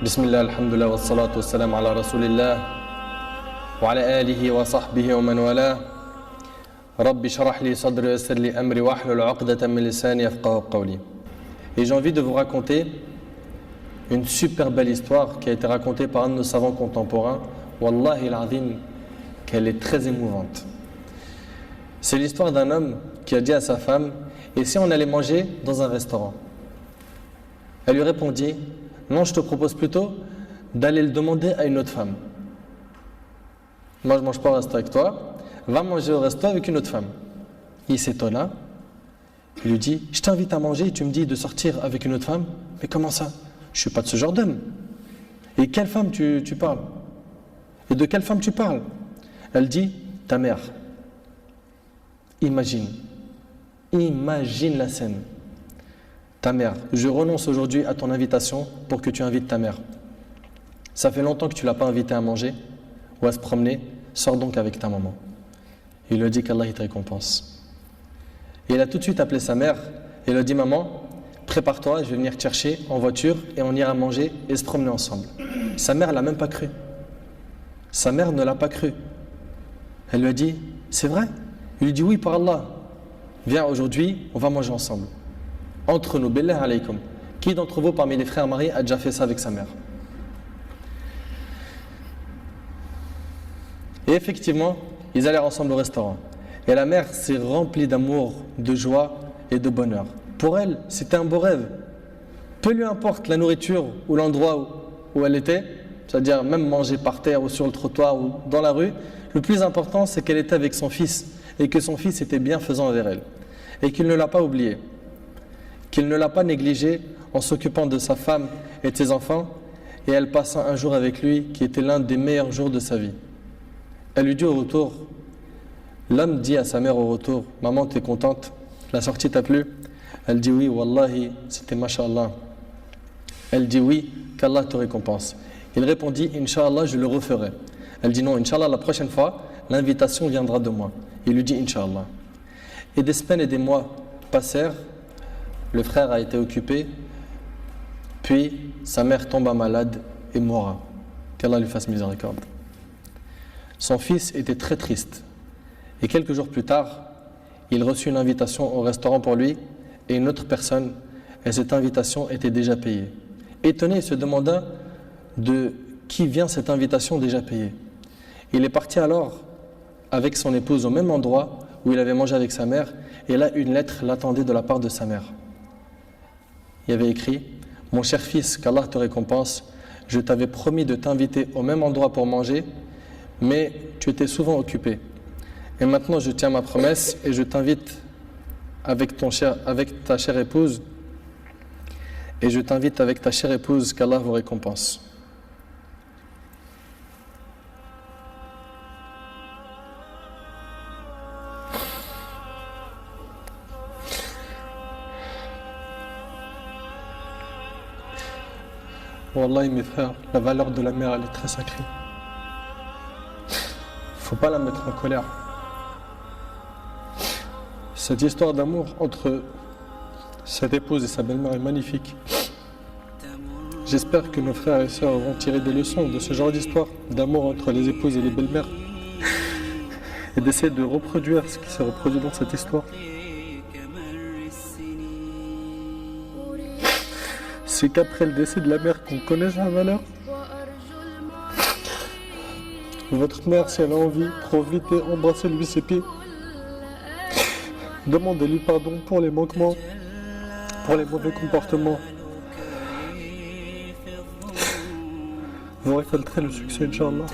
بسم الله الحمد لله والصلاة والسلام على رسول الله وعلى آله وصحبه ومن والاه رب اشرح لي صدري ويسر لي أمري واحلل عقدة من لساني يفقهوا قولي. Et j'ai envie de vous raconter une super belle histoire qui a été racontée par un de nos savants contemporains. Wallahi al-azim, qu'elle est très émouvante. C'est l'histoire d'un homme qui a dit à sa femme: et si on allait manger dans un restaurant? Elle lui répondit: non, je te propose plutôt d'aller le demander à une autre femme. Moi, je ne mange pas au resto avec toi, va manger au resto avec une autre femme. Il s'étonna, il lui dit: je t'invite à manger et tu me dis de sortir avec une autre femme? Mais comment ça? Je ne suis pas de ce genre d'homme. Et quelle femme tu parles? Et de quelle femme tu parles? Elle dit: ta mère. Imagine la scène. Ta mère, je renonce aujourd'hui à ton invitation pour que tu invites ta mère. Ça fait longtemps que tu ne l'as pas invitée à manger ou à se promener, sors donc avec ta maman. Il lui a dit qu'Allah te récompense. Et il a tout de suite appelé sa mère et il lui a dit: maman, prépare-toi, je vais venir te chercher en voiture et on ira manger et se promener ensemble. Sa mère ne l'a même pas cru. Sa mère ne l'a pas cru. Elle lui a dit: c'est vrai? Il lui dit: oui, par Allah. Viens aujourd'hui, on va manger ensemble. Entre nous, billah alaykum. Qui d'entre vous parmi les frères mariés a déjà fait ça avec sa mère? Et effectivement, ils allèrent ensemble au restaurant. Et la mère s'est remplie d'amour, de joie et de bonheur. Pour elle, c'était un beau rêve. Peu lui importe la nourriture ou l'endroit où elle était, c'est-à-dire même manger par terre ou sur le trottoir ou dans la rue, le plus important c'est qu'elle était avec son fils et que son fils était bienfaisant envers elle. Et qu'il ne l'a pas oublié, qu'il ne l'a pas négligé en s'occupant de sa femme et de ses enfants, et elle passa un jour avec lui qui était l'un des meilleurs jours de sa vie. Elle lui dit au retour, l'homme dit à sa mère au retour: maman, t'es contente? La sortie t'a plu? Elle dit: oui, wallahi, c'était mashallah. Elle dit: oui, qu'Allah te récompense. Il répondit: Inch'Allah, je le referai. Elle dit: non, Inch'Allah, la prochaine fois, l'invitation viendra de moi. Il lui dit: Inch'Allah. Et des semaines et des mois passèrent. Le frère a été occupé, puis sa mère tomba malade et mourra. Qu'Allah lui fasse miséricorde. Son fils était très triste. Et quelques jours plus tard, il reçut une invitation au restaurant pour lui et une autre personne, et cette invitation était déjà payée. Étonné, il se demanda de qui vient cette invitation déjà payée. Il est parti alors avec son épouse au même endroit où il avait mangé avec sa mère, et là une lettre l'attendait de la part de sa mère. Il y avait écrit: mon cher fils, qu'Allah te récompense, je t'avais promis de t'inviter au même endroit pour manger, mais tu étais souvent occupé. Et maintenant je tiens ma promesse et je t'invite avec ta chère épouse, et je t'invite avec ta chère épouse, qu'Allah vous récompense. Wallahi mes frères, la valeur de la mère elle est très sacrée. Faut pas la mettre en colère. Cette histoire d'amour entre cette épouse et sa belle-mère est magnifique. J'espère que nos frères et sœurs vont tirer des leçons de ce genre d'histoire d'amour entre les épouses et les belles-mères et d'essayer de reproduire ce qui s'est reproduit dans cette histoire. C'est qu'après le décès de la mère qu'on connaît sa valeur. Votre mère, si elle a envie, profitez, embrassez-lui ses pieds. Demandez-lui pardon pour les manquements, pour les mauvais comportements. Vous récolterez le succès, Inch'Allah.